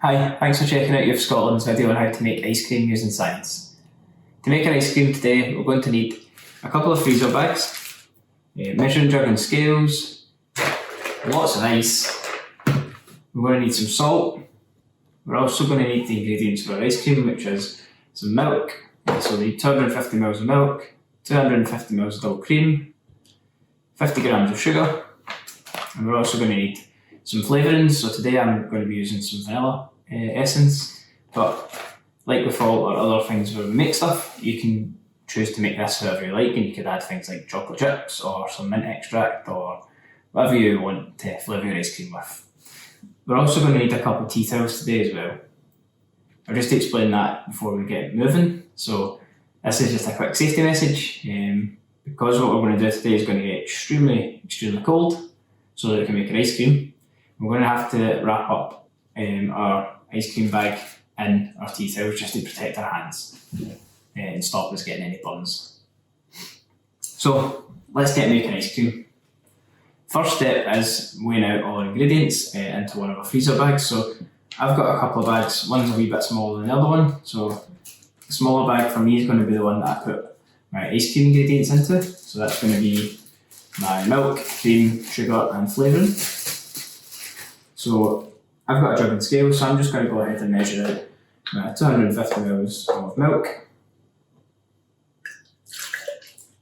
Hi, thanks for checking out Youth Scotland's video on how to make ice cream using science. To make an ice cream today, we're going to need a couple of freezer bags, a measuring jug and scales, lots of ice. We're going to need some salt. We're also going to need the ingredients for our ice cream, which is some milk. So we need 250 ml of milk, 250 ml of double cream, 50 grams of sugar, and we're also going to need some flavourings. So today I'm going to be using some vanilla essence, but like with all our other things where we make stuff, you can choose to make this however you like, and you could add things like chocolate chips or some mint extract or whatever you want to flavour your ice cream with. We're also going to need a couple of tea towels today as well. I'll just explain that before we get moving. So this is just a quick safety message, because what we're going to do today is going to get extremely cold so that we can make an ice cream. We're going to have to wrap up our ice cream bag in our tea towels just to protect our hands and stop us getting any burns. So let's get making ice cream. First step is weighing out all our ingredients into one of our freezer bags. So I've got a couple of bags, one's a wee bit smaller than the other one. So the smaller bag for me is going to be the one that I put my ice cream ingredients into. So that's going to be my milk, cream, sugar and flavouring. So I've got a jug and scale, so I'm just going to go ahead and measure out my 250 ml of milk.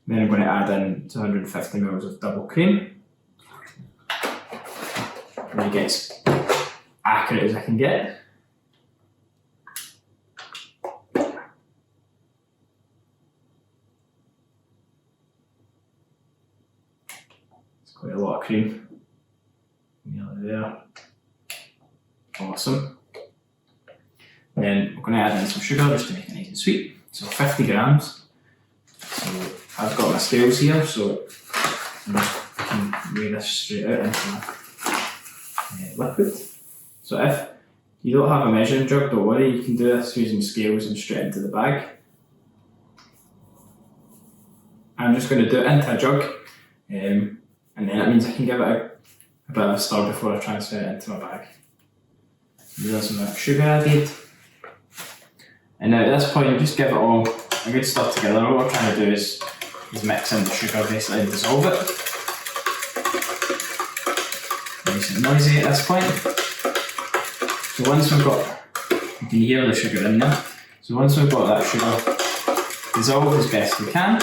Then I'm going to add in 250 ml of double cream. Really get as accurate as I can get. It's quite a lot of cream. Nearly there. Awesome. Then we're going to add in some sugar just to make it nice and sweet. So 50 grams. So I've got my scales here, so I can weigh this straight out into my liquid. So if you don't have a measuring jug, don't worry, you can do this using scales and straight into the bag. I'm just going to do it into a jug, and then that means I can give it a bit of a stir before I transfer it into my bag. There's some sugar added. And now at this point, just give it all a good stir together. What we're trying to do is mix in the sugar basically and dissolve it. Nice and noisy at this point. So once we've got, you can hear the sugar in there. So once we've got that sugar dissolved as best we can,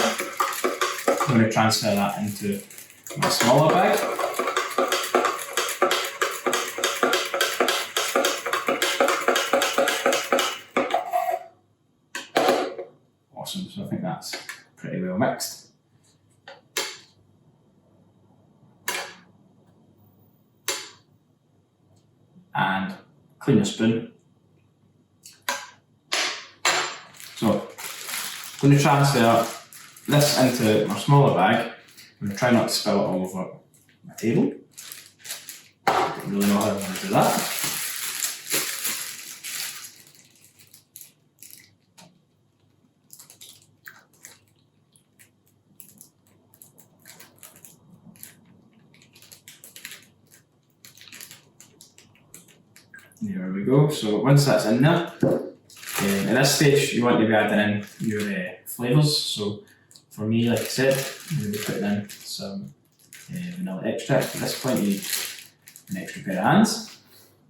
I'm going to transfer that into my smaller bag. Awesome, so I think that's pretty well mixed. And clean a spoon. So I'm going to transfer this into my smaller bag. I'm going to try not to spill it all over my table. I don't really know how I want to do that. There we go. So once that's in there, at this stage you want to be adding in your flavours. So for me, like I said, I'm going to be putting in some vanilla extract. At this point you need an extra pair of hands,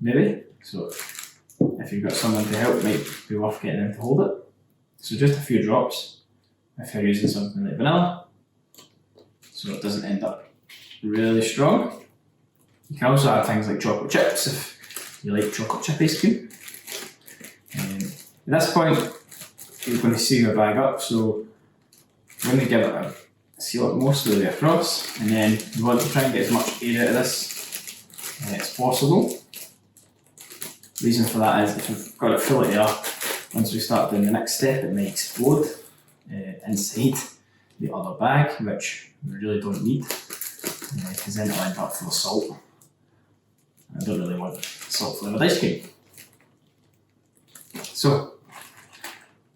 maybe. So if you've got someone to help, it might be worth getting them to hold it. So just a few drops if you're using something like vanilla, so it doesn't end up really strong. You can also add things like chocolate chips if you like chocolate chip ice cream. At this point, you're going to seal your bag up, so I'm going to give it a seal it most of the way across, and then you want to try and get as much air out of this as possible. The reason for that is if you've got it full of air, once we start doing the next step, it may explode inside the other bag, which we really don't need, because then it'll end up full of salt. I don't really want salt flavoured ice cream. So,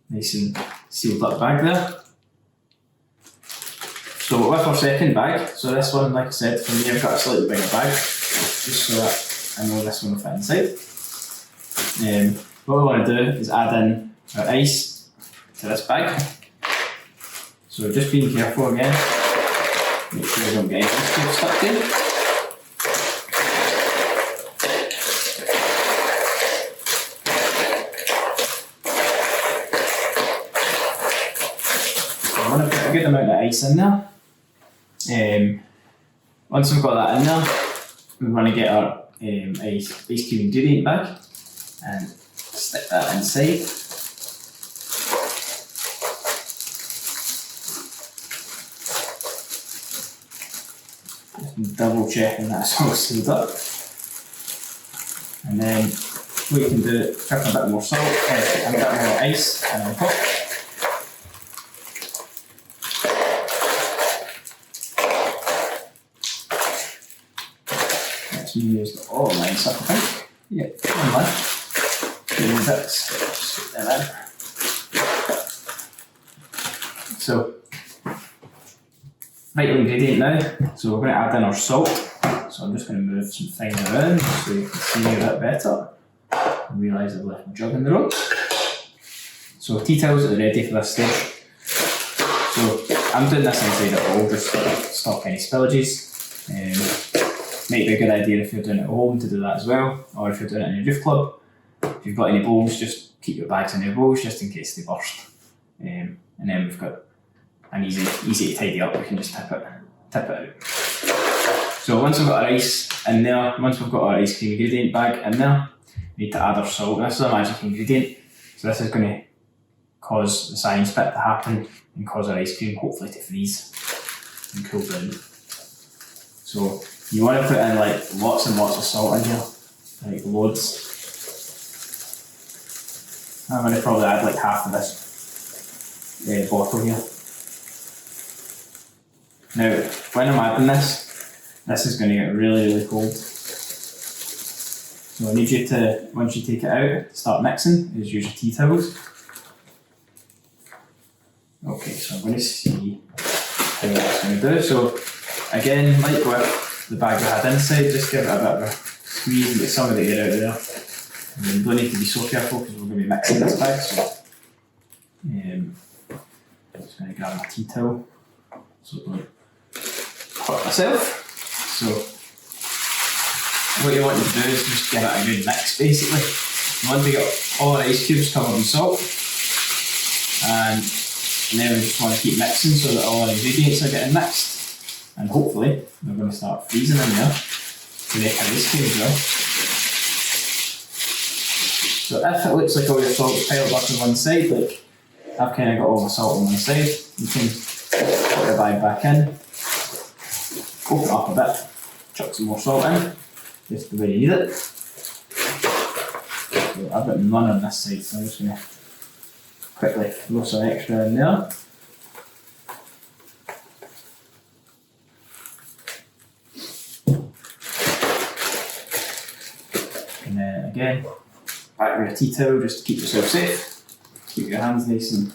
nice and sealed up bag there. So with our second bag, so this one, like I said, for me I've got a slightly bigger bag, just so that I know this one will fit inside. What we want to do is add in our ice to this bag. So just being careful again, make sure you don't get any ice cubes stuck there. So I want to put a good amount of ice in there. Once we've got that in there, we want to get our ice cube ingredient bag and stick that inside. Just double checking that it's all sealed up. And then what you can do, chuck a bit more salt, and a bit more ice and on top. Let's use all of mine stuff, I think. Yeah, one left. Just get them in. So, vital ingredient now. So we're going to add in our salt. So I'm just going to move some things around so you can see me a bit better. I realise I've left my jug in the road. So tea towels are ready for this stage. So I'm doing this inside a bowl just to stop any spillages. Might be a good idea if you're doing it at home to do that as well, or if you're doing it in your youth club. If you've got any bowls, just keep your bags in your bowls just in case they burst. And then we've got an easy to tidy up. We can just tip it out. So once we've got our ice in there, once we've got our ice cream ingredient bag in there, we need to add our salt. This is a magic ingredient, so this is going to cause the science bit to happen and cause our ice cream hopefully to freeze and cool down. So you want to put in like lots and lots of salt in here, like loads. I'm going to probably add like half of this bottle here. Now, when I'm adding this is going to get really cold. So I need you to, once you take it out, start mixing. Use your tea towels. Okay, so I'm going to see how that's going to do. So again, like with the bag we had inside, just give it a bit of a squeeze and get some of the air out of there. And you don't need to be so careful because we're going to be mixing this bag. So I'm just going to grab my tea towel so I don't hurt myself. So what you want to do is just give it a good mix basically. You want to get all our ice cubes covered in salt, and then we just want to keep mixing so that all our ingredients are getting mixed, and hopefully they're going to start freezing in there to make our ice cream as well. So if it looks like all your salt's piled up on one side, like I've kind of got all my salt on one side, you can put your bag back in, open it up a bit, chuck some more salt in, just the way you need it. So I've got none on this side, so I'm just going to quickly throw some extra in there. And then again, back with a tea towel just to keep yourself safe, keep your hands nice and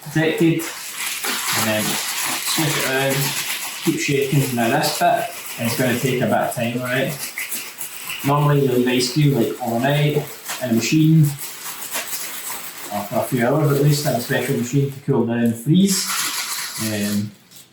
protected, and then swish it around, keep shaking. Now this bit is going to take a bit of time, alright? Normally you leave ice cream like overnight in a machine, or for a few hours at least, in a special machine to cool down and freeze.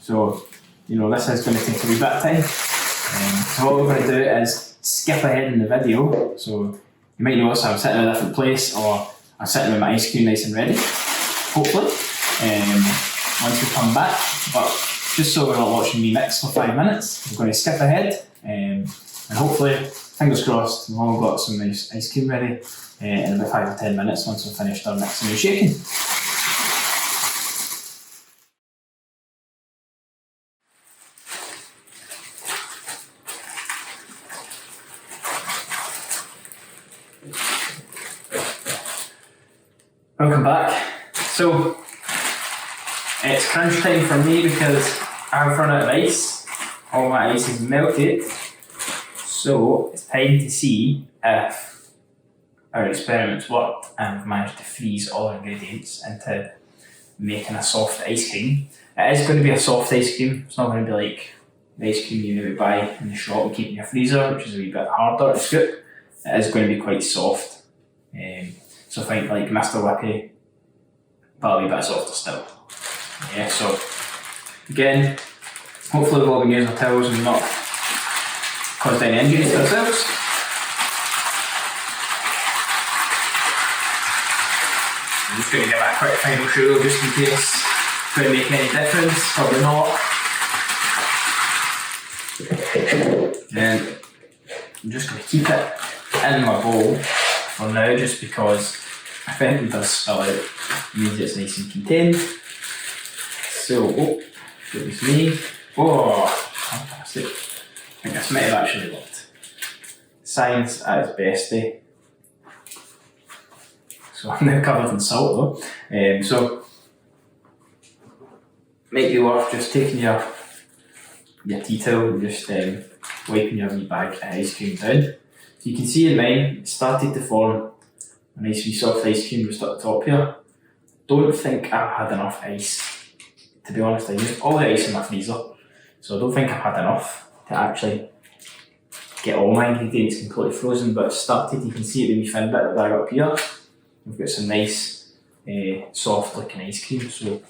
So, you know, this is going to take a wee bit of time. So what we're going to do is skip ahead in the video. So you might notice I'm sitting in a different place, or I'm sitting with my ice cream nice and ready, hopefully, once we come back. But just so we're not watching me mix for 5 minutes, we're going to skip ahead, and hopefully, fingers crossed, we've all got some nice ice cream ready in about 5 or 10 minutes once we've finished our mixing and shaking. Welcome back. So it's crunch time for me because I've run out of ice. All my ice is melted. So it's time to see if our experiments worked and we've managed to freeze all our ingredients into making a soft ice cream. It is going to be a soft ice cream. It's not going to be like the ice cream you maybe buy in the shop and keep in your freezer, which is a wee bit harder to scoop. It is going to be quite soft. So think like Mr. Whippy, but a wee bit softer still. Yeah, so again, hopefully we've all been using our towels and not caused any injuries to ourselves. I'm just going to give that a quick final show just in case it's going to make any difference, probably not. And I'm just going to keep it in my bowl for now, just because I think it does spill out. It means it's nice and contained. So, it was me. Oh, fantastic. I think this might have actually worked. Science at its best, eh? So I'm now covered in salt though. So, might be worth just taking your tea towel and just wiping your wee bag of ice cream down. So you can see in mine, it started to form a nice wee soft ice cream just at the top here. Don't think I've had enough ice. To be honest, I used all the ice in my freezer, so I don't think I've had enough to actually get all my ingredients completely frozen, but it started, you can see it when we fin bit of the bag up here. We've got some nice soft looking ice cream, so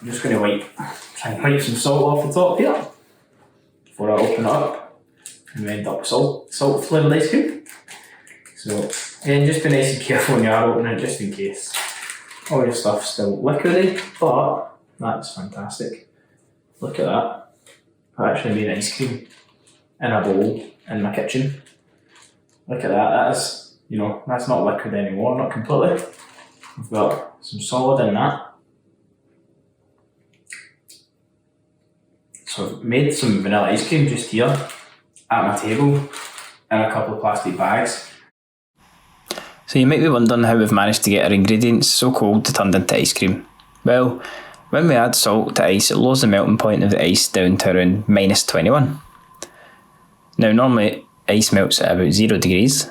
I'm just going to try and wipe some salt off the top here before I open it up and we end up with salt flavoured ice cream. So again, just be nice and careful when you are opening it, just in case. All your stuff's still liquidy, but that's fantastic. Look at that. I actually made ice cream in a bowl in my kitchen. Look at that. That is, that's not liquid anymore, not completely. We've got some solid in that. So I've made some vanilla ice cream just here at my table in a couple of plastic bags. So you might be wondering how we've managed to get our ingredients so cold to turn into ice cream. Well, when we add salt to ice, it lowers the melting point of the ice down to around -21. Now normally ice melts at about 0 degrees,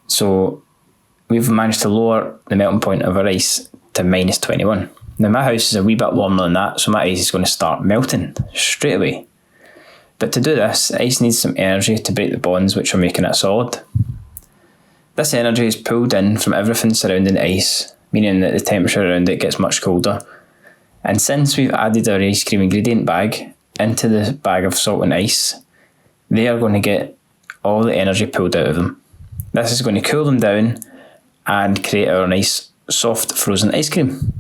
so we've managed to lower the melting point of our ice to -21. Now my house is a wee bit warmer than that, so my ice is going to start melting straight away. But to do this, ice needs some energy to break the bonds which are making it solid. This energy is pulled in from everything surrounding the ice, meaning that the temperature around it gets much colder. And since we've added our ice cream ingredient bag into the bag of salt and ice, they are going to get all the energy pulled out of them. This is going to cool them down and create our nice soft frozen ice cream.